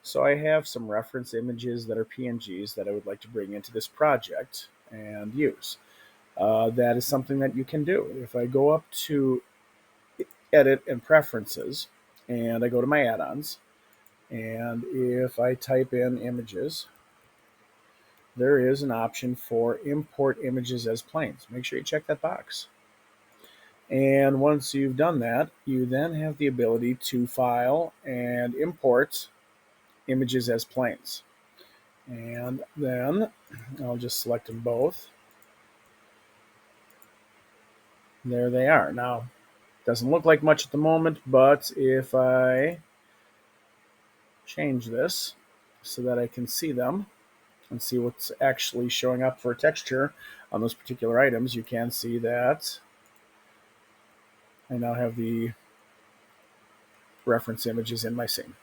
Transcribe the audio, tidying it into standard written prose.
So I have some reference images that are PNGs that I would like to bring into this project and use. That is something that you can do. If I go up to Edit and Preferences, and I go to my add-ons, and if I type in images, there is an option for import images as planes. Make sure you check that box. And once you've done that, you then have the ability to file and import images as planes. And then I'll just select them both. There they are. Now, doesn't look like much at the moment, but if I change this so that I can see them and see what's actually showing up for texture on those particular items, you can see that I now have the reference images in my scene.